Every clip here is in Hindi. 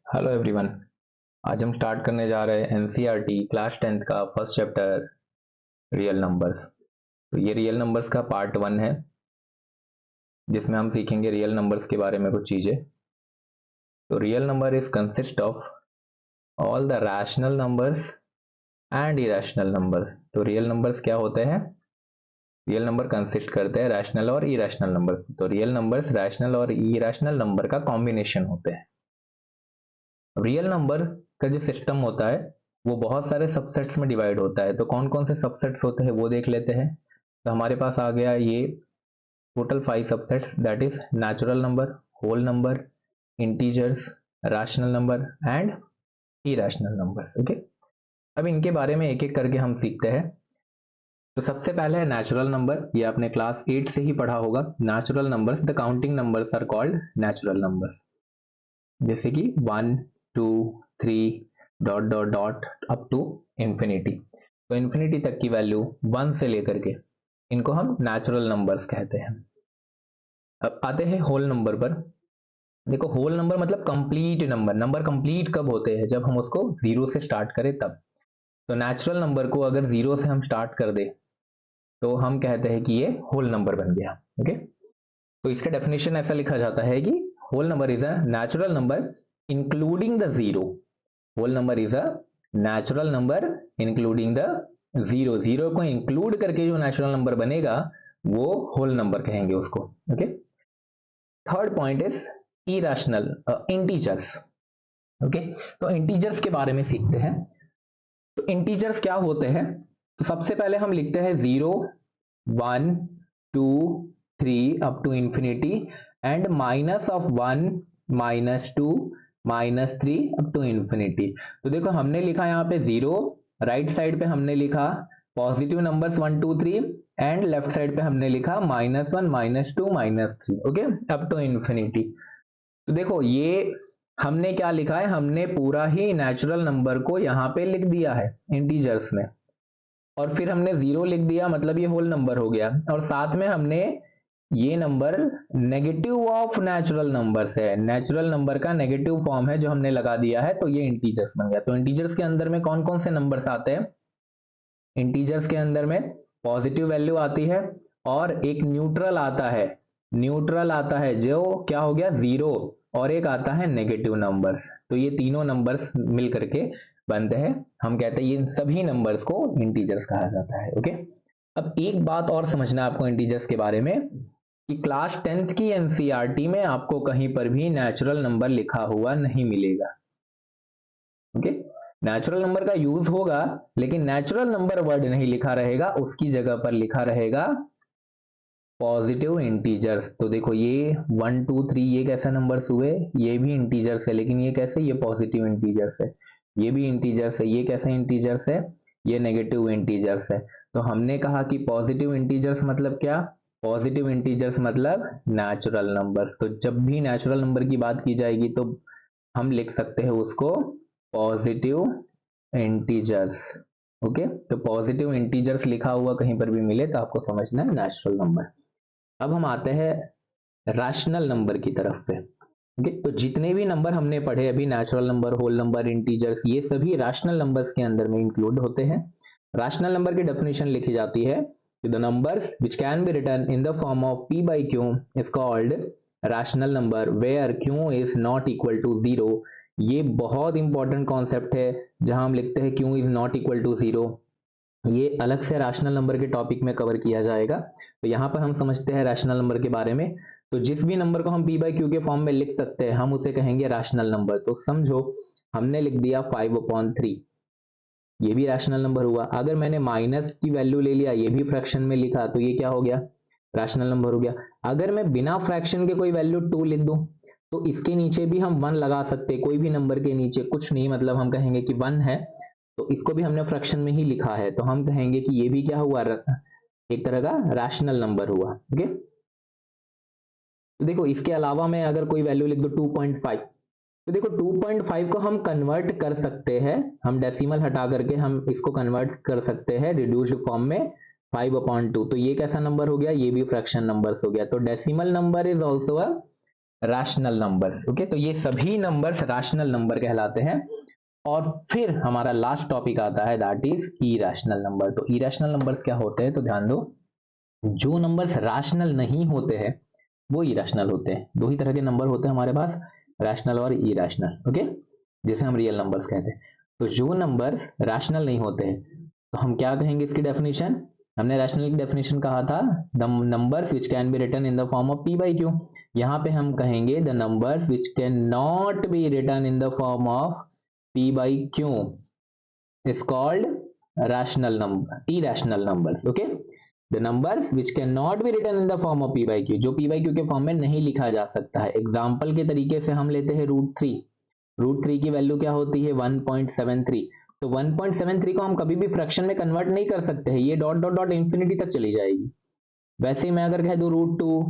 Hello everyone. आज हम स्टार्ट करने जा रहे हैं एनसीईआरटी क्लास 10th का फर्स्ट चैप्टर रियल नंबर्स। तो ये रियल नंबर्स का पार्ट 1 है जिसमें हम सीखेंगे रियल नंबर्स के बारे में कुछ चीज़ें। तो real number is consist of all the rational numbers and irrational numbers. तो रियल नंबर्स क्या होते हैं? रियल नंबर कंसिस्ट करते हैं रैशनल और इरेशनल नंबर्स। तो रियल नंबर्स रैशनल और इरेशनल नंबर का कॉम्बिनेशन होते हैं। रियल नंबर का जो सिस्टम होता है वो बहुत सारे सबसेट्स में डिवाइड होता है। तो कौन कौन से सबसेट्स होते हैं वो देख लेते हैं। तो हमारे पास आ गया ये total 5 subsets, that is natural number, whole number, integers, rational number and irrational numbers. Okay, अब इनके बारे में एक एक करके हम सीखते हैं। तो सबसे पहले है नेचुरल नंबर। ये आपने क्लास 8 से ही पढ़ा होगा। Natural numbers, the counting numbers are called natural numbers. जैसे कि 1 2 3 dot dot dot up to infinity. तो इंफिनिटी तक की वैल्यू 1 से लेकर के इनको हम नेचुरल नंबर्स कहते हैं। अब आते हैं होल नंबर पर। देखो, होल नंबर मतलब कंप्लीट नंबर। नंबर कंप्लीट कब होते हैं? जब हम उसको जीरो से स्टार्ट करें तब। तो नेचुरल नंबर को अगर जीरो से हम स्टार्ट कर दे तो हम कहते हैं कि ये होल नंबर बन गया। ओके, तो इसका डेफिनेशन ऐसा लिखा जाता है कि whole number is a natural number including the zero. Whole number is a natural number including the zero. Zero को इंक्लूड करके जो नेचुरल नंबर बनेगा वो होल नंबर कहेंगे उसको। Okay, third point is irrational integers. Okay, तो इंटीजर्स के बारे में सीखते हैं। तो इंटीजर्स क्या होते हैं? तो सबसे पहले हम लिखते हैं 0 1 2 3 up to infinity and minus of 1 -2 -3 up to infinity. तो देखो, हमने लिखा यहाँ पे 0, राइट साइड पे हमने लिखा positive numbers 1 2 3 and left side पे हमने लिखा -1 -2 -3। Okay, up to infinity. तो देखो, ये हमने क्या लिखा है? हमने पूरा ही नेचुरल नंबर को यहाँ पे लिख दिया है इंटीजर्स में, और फिर हमने 0 लिख दिया, मतलब ये होल नंबर हो गया। और साथ में हमने ये number negative of natural number है, नेचुरल नंबर का नेगेटिव फॉर्म है जो हमने लगा दिया है, तो ये इंटीजर्स बन गया। तो इंटीजर्स के अंदर में कौन कौन से नंबर्स आते हैं? इंटीजर्स के अंदर में पॉजिटिव वैल्यू आती है और एक न्यूट्रल आता है। न्यूट्रल आता है जो क्या हो गया? 0, और एक आता है नेगेटिव नंबर्स। तो ये तीनों नंबर्स मिल करके बनते हैं, हम कहते हैं ये सभी नंबर्स को इंटीजर्स कहा जाता है। ओके, अब एक बात और समझना आपको इंटीजर्स के बारे में कि क्लास 10th की एनसीईआरटी में आपको कहीं पर भी नेचुरल नंबर लिखा हुआ नहीं मिलेगा। ओके, नेचुरल नंबर का यूज होगा लेकिन नेचुरल नंबर वर्ड नहीं लिखा रहेगा, उसकी जगह पर लिखा रहेगा पॉजिटिव इंटीजर्स। तो देखो, ये 1 2 3 ये कैसा नंबर्स हुए? ये भी इंटीजर्स है, लेकिन ये कैसे? ये पॉजिटिव इंटीजर्स है। ये भी इंटीजर्स है, ये कैसे इंटीजर्स है? ये नेगेटिव इंटीजर्स है। तो हमने कहा कि पॉजिटिव इंटीजर्स मतलब क्या? पॉजिटिव इंटीजर्स मतलब नेचुरल नंबर्स। तो जब भी नेचुरल नंबर की बात की जाएगी तो हम लिख सकते हैं उसको पॉजिटिव इंटीजर्स। ओके, तो पॉजिटिव इंटीजर्स लिखा हुआ कहीं पर भी मिले तो आपको समझना है नेचुरल नंबर। अब हम आते हैं रैशनल नंबर की तरफ पे। ओके, तो जितने भी नंबर हमने पढ़े अभी, natural number, whole number, integers, ये सभी रैशनल नंबर्स के अंदर में इंक्लूड होते हैं। रैशनल नंबर की डेफिनेशन लिखी जाती है, the numbers which can be written in the form of p by q is called rational number where q is not equal to 0। ये बहुत इंपॉर्टेंट कॉन्सेप्ट है, जहां हम लिखते हैं q is not equal to 0। ये अलग से रैशनल नंबर के टॉपिक में कवर किया जाएगा। तो यहाँ पर हम समझते हैं रैशनल नंबर के बारे में। तो जिस भी नंबर को हम p by q के फॉर्म में लिख सकते हैं हम उसे कहेंगे रैशनल नंबर। तो समझो, हमने लिख दिया 5/3, ये भी रैशनल नंबर हुआ। अगर मैंने माइनस की वैल्यू ले लिया, ये भी फ्रैक्शन में लिखा, तो ये क्या हो गया? रैशनल नंबर हो गया। अगर मैं बिना फ्रैक्शन के कोई वैल्यू 2 लिख दूं तो इसके नीचे भी हम 1 लगा सकते हैं, कोई भी नंबर के नीचे कुछ नहीं, मतलब हम कहेंगे कि 1 है तो इसको भी हमने फ्रैक्शन में ही लिखा है, तो हम कहेंगे कि ये भी क्या हुआ? एक तरह का रैशनल नंबर हुआ। ओके, तो देखो, इसके अलावा मैं अगर कोई वैल्यू लिख दूं 2.5, तो देखो 2.5 को हम कन्वर्ट कर सकते हैं, हम डेसिमल हटा करके हम इसको कन्वर्ट कर सकते हैं रिड्यूस्ड फॉर्म में 5/2। तो ये कैसा नंबर हो गया? ये भी फ्रैक्शन नंबर्स हो गया। तो decimal number is also a rational numbers. Okay, तो ये सभी नंबर्स रैशनल नंबर कहलाते हैं। और फिर हमारा लास्ट टॉपिक आता है, दैट इज इरैशनल नंबर। तो इरैशनल नंबर्स क्या होते हैं, तो ध्यान दो, जो नंबर्स रैशनल नहीं होते हैं वो इरैशनल होते हैं। दो ही तरह के नंबर होते हैं हमारे पास, रैशनल और इरैशनल। ओके, जैसे हम रियल नंबर्स कहते हैं। तो जो नंबर्स रैशनल नहीं होते हैं, तो हम क्या कहेंगे इसकी डेफिनेशन, हमने रैशनल की डेफिनेशन कहा था, the numbers which can be written in the form of p by q. यहाँ पे हम कहेंगे the numbers which can not be written in the form of p by q is called rational number, irrational numbers. Okay, the numbers which cannot be written in the form of p by q, जो p by q के फॉर्म में नहीं लिखा जा सकता है। एग्जाम्पल के तरीके से हम लेते हैं √3। √3 की वैल्यू क्या होती है, 1.73। तो 1.73 को हम कभी भी फ्रैक्शन में कन्वर्ट नहीं कर सकते हैं, ये डॉट डॉट डॉट इंफिनिटी तक चली जाएगी। वैसे ही मैं अगर कह दूं √2,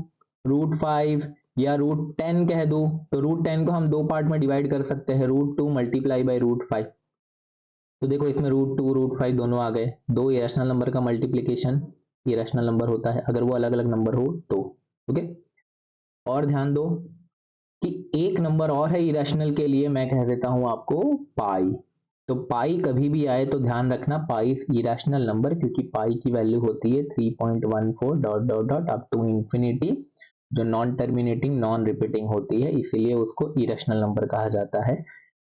√5 या √10 कह दूं, तो √10 को हम दो पार्ट में डिवाइड कर सकते हैं, √2 मल्टीप्लाई बाई √5। तो देखो इसमें √2 √5 दोनों आ गए, दो इरेशनल नंबर का मल्टीप्लीकेशन इरेशनल नंबर होता है अगर वो अलग अलग नंबर हो तो। ओके, और ध्यान दो कि एक नंबर और है इरेशनल के लिए, मैं कह देता हूं आपको पाई। तो पाई कभी भी आए तो ध्यान रखना पाई इरेशनल नंबर, क्योंकि पाई की वैल्यू होती है 3.14 dot dot dot up to infinity, जो नॉन टर्मिनेटिंग नॉन रिपीटिंग होती है, इसीलिए उसको इरेशनल नंबर कहा जाता है।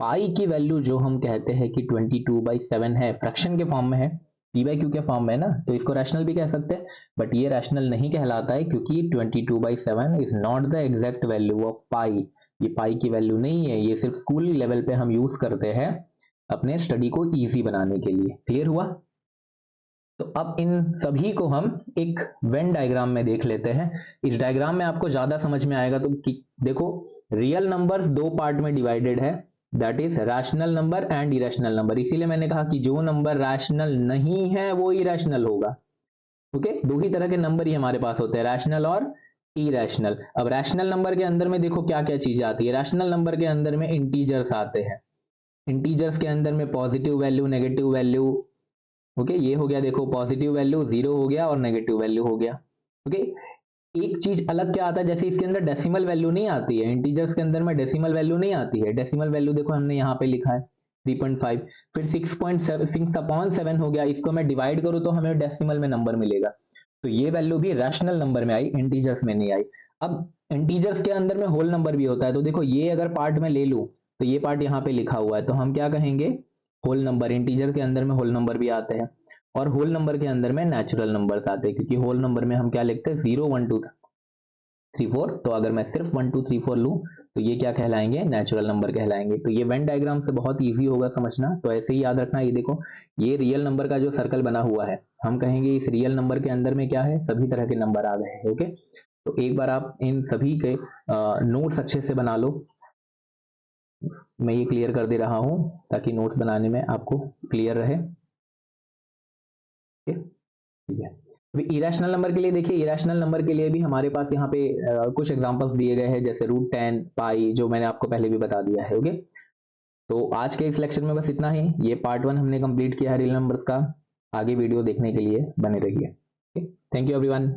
पाई की वैल्यू जो हम कहते हैं कि 22/7 है, फ्रैक्शन के फॉर्म में है, पी बाई क्यू के फॉर्म में है ना, तो इसको रैशनल भी कह सकते हैं, बट ये रैशनल नहीं कहलाता है क्योंकि 22/7 is not the exact value of pi. ये पाई की वैल्यू नहीं है, ये सिर्फ स्कूल लेवल पे हम यूज करते हैं अपने स्टडी को इजी बनाने के लिए। क्लियर हुआ? तो अब इन सभी को हम एक वेन डायग्राम में देख लेते हैं। इस डायग्राम में आपको ज्यादा समझ में आएगा। तो देखो, रियल नंबर्स दो पार्ट में डिवाइडेड है, that is rational number and irrational number. इसीलिए मैंने कहा कि जो नंबर रैशनल नहीं है वो इरेशनल होगा। ओके, दो ही तरह के नंबर ही हमारे पास होते हैं, रैशनल और इरेशनल। अब रैशनल नंबर के अंदर में देखो क्या क्या चीज आती है। रैशनल नंबर के अंदर में इंटीजर्स आते हैं, इंटीजर्स के अंदर में positive value negative value. Okay, ये हो गया, देखो पॉजिटिव वैल्यू 0 हो गया और नेगेटिव वैल्यू हो गया। ओके, एक चीज अलग क्या आता है, जैसे इसके अंदर डेसिमल वैल्यू नहीं आती है, इंटीजर्स के अंदर में डेसिमल वैल्यू नहीं आती है। डेसिमल वैल्यू देखो हमने यहाँ पे लिखा है 3.5, फिर 6.7 हो गया, इसको मैं डिवाइड करूं तो हमें डेसिमल में नंबर मिलेगा। तो ये वैल्यू भी रैशनल नंबर में आई, इंटीजर्स में नहीं आई। अब इंटीजर्स के अंदर में होल नंबर भी होता है, तो देखो ये अगर पार्ट में ले लूं तो ये पार्ट यहाँ पे लिखा हुआ है, तो हम क्या कहेंगे, होल नंबर। इंटीजर के अंदर में होल नंबर भी आते हैं, और होल नंबर के अंदर में नेचुरल नंबर्स आते हैं, क्योंकि होल नंबर में हम क्या लिखते हैं, 0 1 2 3 4। तो अगर मैं सिर्फ 1 2 3 4 लूं तो ये क्या कहलाएंगे, नेचुरल नंबर कहलाएंगे। तो ये वेन डायग्राम से बहुत इजी होगा समझना, तो ऐसे ही याद रखना। ये देखो, ये रियल नंबर का जो सर्कल बना हुआ है, हम कहेंगे इस रियल नंबर के अंदर में क्या है, सभी तरह के नंबर आ गए हैं। ओके, तो एक बार आप इन सभी के नोट्स अच्छे से बना लो। मैं ये क्लियर कर दे रहा हूं ताकि नोट्स बनाने में आपको क्लियर रहे। ठीक है, इरेशनल नंबर के लिए देखिए, इरेशनल नंबर के लिए भी हमारे पास यहाँ पे कुछ एग्जांपल्स दिए गए हैं, जैसे √10 पाई, जो मैंने आपको पहले भी बता दिया है। ओके, तो आज के इस लेक्चर में बस इतना ही। ये पार्ट 1 हमने कंप्लीट किया है रियल नंबर्स का। आगे वीडियो देखने के लिए बने रहिए। Thank you everyone.